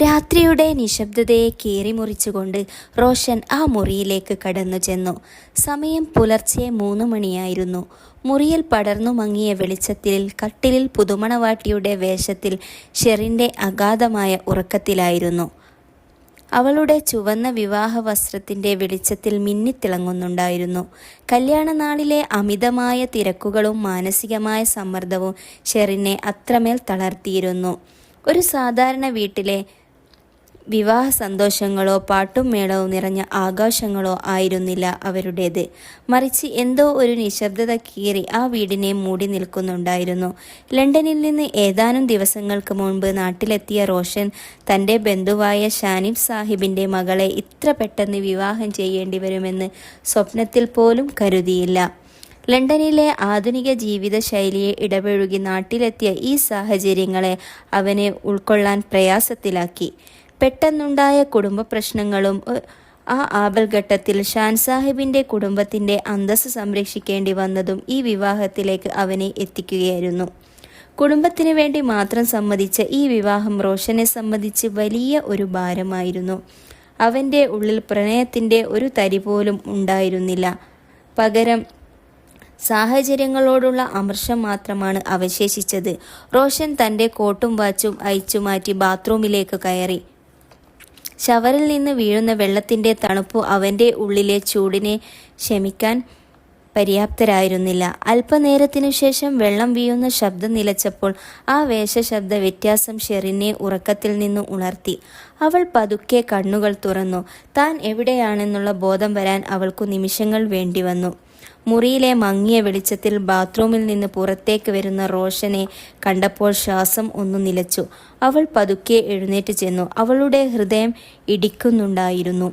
രാത്രിയുടെ നിശബ്ദതയെ കീറിമുറിച്ചുകൊണ്ട് റോഷൻ ആ മുറിയിലേക്ക് കടന്നു ചെന്നു. സമയം പുലർച്ചെ 3 മണിയായിരുന്നു. മുറിയിൽ പടർന്നു മങ്ങിയ വെളിച്ചത്തിൽ കട്ടിലിൽ പുതുമണവാട്ടിയുടെ വേഷത്തിൽ ഷെറിൻ്റെ അഗാധമായ ഉറക്കത്തിലായിരുന്നു. അവളുടെ ചുവന്ന വിവാഹ വസ്ത്രത്തിൻ്റെ വെളിച്ചത്തിൽ മിന്നിത്തിളങ്ങുന്നുണ്ടായിരുന്നു. കല്യാണനാളിലെ അമിതമായ തിരക്കുകളും മാനസികമായ സമ്മർദ്ദവും ഷെറിനെ അത്രമേൽ തളർത്തിയിരുന്നു. ഒരു സാധാരണ വീട്ടിലെ വിവാഹ സന്തോഷങ്ങളോ പാട്ടും മേളവും നിറഞ്ഞ ആഘോഷങ്ങളോ ആയിരുന്നില്ല അവരുടേത്. മറിച്ച് എന്തോ ഒരു നിശബ്ദത കീറി ആ വീടിനെ മൂടി നിൽക്കുന്നുണ്ടായിരുന്നു. ലണ്ടനിൽ നിന്ന് ഏതാനും ദിവസങ്ങൾക്ക് മുൻപ് നാട്ടിലെത്തിയ റോഷൻ തൻ്റെ ബന്ധുവായ ഷാനിഫ് സാഹിബിൻ്റെ മകളെ ഇത്ര പെട്ടെന്ന് വിവാഹം ചെയ്യേണ്ടി വരുമെന്ന് സ്വപ്നത്തിൽ പോലും കരുതിയില്ല. ലണ്ടനിലെ ആധുനിക ജീവിത ശൈലിയെ ഇടപഴകി നാട്ടിലെത്തിയ ഈ സാഹചര്യങ്ങളെ അവനെ ഉൾക്കൊള്ളാൻ പ്രയാസത്തിലാക്കി. പെട്ടെന്നുണ്ടായ കുടുംബ പ്രശ്നങ്ങളും ആ ആപൽഘട്ടത്തിൽ ഷാൻ സാഹിബിൻ്റെ കുടുംബത്തിൻ്റെ അന്തസ്സ് സംരക്ഷിക്കേണ്ടി വന്നതും ഈ വിവാഹത്തിലേക്ക് അവനെ എത്തിക്കുകയായിരുന്നു. കുടുംബത്തിന് വേണ്ടി മാത്രം സമ്മതിച്ച ഈ വിവാഹം റോഷനെ സംബന്ധിച്ച് വലിയ ഒരു ഭാരമായിരുന്നു. അവൻ്റെ ഉള്ളിൽ പ്രണയത്തിൻ്റെ ഒരു തരി പോലും ഉണ്ടായിരുന്നില്ല. പകരം സാഹചര്യങ്ങളോടുള്ള അമർഷം മാത്രമാണ് അവശേഷിച്ചത്. റോഷൻ തൻ്റെ കോട്ടും വാച്ചും അയച്ചുമാറ്റി ബാത്റൂമിലേക്ക് കയറി. ഷവറിൽ നിന്ന് വീഴുന്ന വെള്ളത്തിൻ്റെ തണുപ്പ് അവൻ്റെ ഉള്ളിലെ ചൂടിനെ ശമിക്കാൻ പര്യാപ്തരായിരുന്നില്ല. അല്പനേരത്തിനു ശേഷം വെള്ളം വീഴുന്ന ശബ്ദം നിലച്ചപ്പോൾ ആ വേഷശബ്ദ വ്യത്യാസം ഷെറിനെ ഉറക്കത്തിൽ നിന്ന് ഉണർത്തി. അവൾ പതുക്കെ കണ്ണുകൾ തുറന്നു. താൻ എവിടെയാണെന്നുള്ള ബോധം വരാൻ അവൾക്കു നിമിഷങ്ങൾ വേണ്ടിവന്നു. മുറിയിലെ മങ്ങിയ വെളിച്ചത്തിൽ ബാത്റൂമിൽ നിന്ന് പുറത്തേക്ക് വരുന്ന റോഷനെ കണ്ടപ്പോൾ ശ്വാസം ഒന്നു നിലച്ചു. അവൾ പതുക്കെ എഴുന്നേറ്റ് ചെന്നു. അവളുടെ ഹൃദയം ഇടിക്കുന്നുണ്ടായിരുന്നു.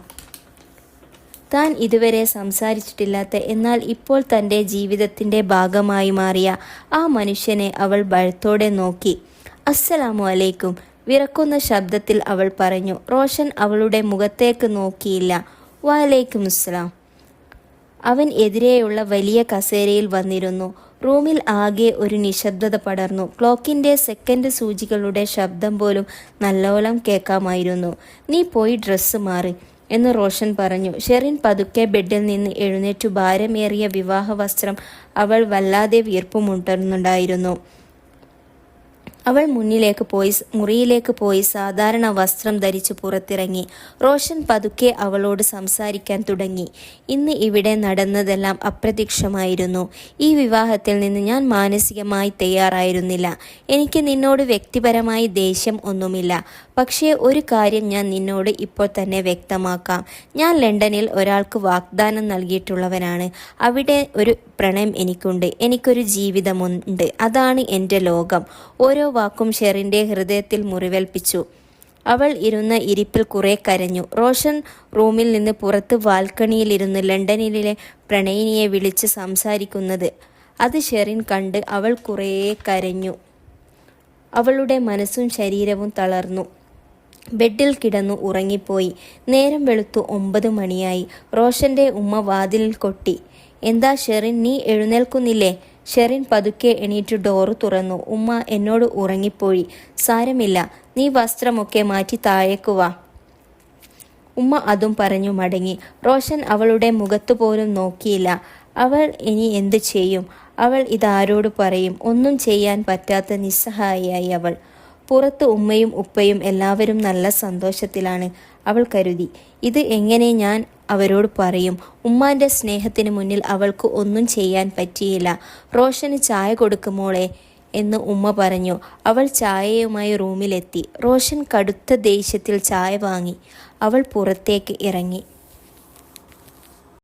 താൻ ഇതുവരെ സംസാരിച്ചിട്ടില്ലാത്ത എന്നാൽ ഇപ്പോൾ തൻ്റെ ജീവിതത്തിൻ്റെ ഭാഗമായി മാറിയ ആ മനുഷ്യനെ അവൾ ഭയത്തോടെ നോക്കി. അസ്സലാമു അലൈക്കും, വിറക്കുന്ന ശബ്ദത്തിൽ അവൾ പറഞ്ഞു. റോഷൻ അവളുടെ മുഖത്തേക്ക് നോക്കിയില്ല. വഅലൈക്കും അസ്സലാം. അവൻ എതിരെയുള്ള വലിയ കസേരയിൽ വന്നിരുന്നു. റൂമിൽ ആകെ ഒരു നിശബ്ദത പടർന്നു. ക്ലോക്കിൻ്റെ സെക്കൻഡ് സൂചികളുടെ ശബ്ദം പോലും നല്ലോണം കേൾക്കാമായിരുന്നു. നീ പോയി ഡ്രസ്സ് മാറി എന്ന് റോഷൻ പറഞ്ഞു. ഷെറിൻ പതുക്കെ ബെഡിൽ നിന്ന് എഴുന്നേറ്റു. ഭാരമേറിയ വിവാഹ വസ്ത്രം അവൾ വല്ലാതെ വീർപ്പുമുട്ടുന്നുണ്ടായിരുന്നു. അവൾ മുറിയിലേക്ക് പോയി സാധാരണ വസ്ത്രം ധരിച്ചു പുറത്തിറങ്ങി. റോഷൻ പതുക്കെ അവളോട് സംസാരിക്കാൻ തുടങ്ങി. ഇന്ന് ഇവിടെ നടന്നതെല്ലാം അപ്രത്യക്ഷമായിരുന്നു. ഈ വിവാഹത്തിൽ നിന്ന് ഞാൻ മാനസികമായി തയ്യാറായിരുന്നില്ല. എനിക്ക് നിന്നോട് വ്യക്തിപരമായി ദേഷ്യം ഒന്നുമില്ല. പക്ഷേ ഒരു കാര്യം ഞാൻ നിന്നോട് ഇപ്പോൾ തന്നെ വ്യക്തമാക്കാം. ഞാൻ ലണ്ടനിൽ ഒരാൾക്ക് വാഗ്ദാനം നൽകിയിട്ടുള്ളവനാണ്. അവിടെ ഒരു പ്രണയം എനിക്കുണ്ട്. എനിക്കൊരു ജീവിതമുണ്ട്. അതാണ് എൻ്റെ ലോകം. ഓരോ വാക്കും ഷെറിൻ്റെ ഹൃദയത്തിൽ മുറിവേൽപ്പിച്ചു. അവൾ ഇരുന്ന ഇരിപ്പിൽ കുറെ കരഞ്ഞു. റോഷൻ റൂമിൽ നിന്ന് പുറത്ത് ബാൽക്കണിയിലിരുന്ന് ലണ്ടനിലെ പ്രണയിനിയെ വിളിച്ച് സംസാരിക്കുന്നത് അത് ഷെറിൻ കണ്ട് അവൾ കുറേ കരഞ്ഞു. അവളുടെ മനസ്സും ശരീരവും തളർന്നു. ബെഡിൽ കിടന്നു ഉറങ്ങിപ്പോയി. നേരം വെളുത്തു 9 മണിയായി. റോഷന്റെ ഉമ്മ വാതിലിൽ കൊട്ടി. എന്താ ഷെറിൻ, നീ എഴുന്നേൽക്കുന്നില്ലേ? ഷെറിൻ പതുക്കെ എണീറ്റ് ഡോറ് തുറന്നു. ഉമ്മ, എന്നോട് ഉറങ്ങിപ്പോയി. സാരമില്ല, നീ വസ്ത്രമൊക്കെ മാറ്റി താഴേക്ക് വാ. ഉമ്മ അതും പറഞ്ഞു മടങ്ങി. റോഷൻ അവളുടെ മുഖത്തു പോലും നോക്കിയില്ല. അവൾ ഇനി എന്തു ചെയ്യും? അവൾ ഇതാരോട് പറയും? ഒന്നും ചെയ്യാൻ പറ്റാത്ത നിസ്സഹായിയായി അവൾ. പുറത്ത് ഉമ്മയും ഉപ്പയും എല്ലാവരും നല്ല സന്തോഷത്തിലാണ്. അവൾ കരുതി, ഇത് എങ്ങനെ ഞാൻ അവരോട് പറയും? ഉമ്മാൻ്റെ സ്നേഹത്തിന് മുന്നിൽ അവൾക്ക് ഒന്നും ചെയ്യാൻ പറ്റിയില്ല. റോഷന് ചായ കൊടുക്കുമോളെ എന്ന് ഉമ്മ പറഞ്ഞു. അവൾ ചായയുമായി റൂമിലെത്തി. റോഷൻ കടുത്ത ദേഷ്യത്തിൽ ചായ വാങ്ങി. അവൾ പുറത്തേക്ക് ഇറങ്ങി.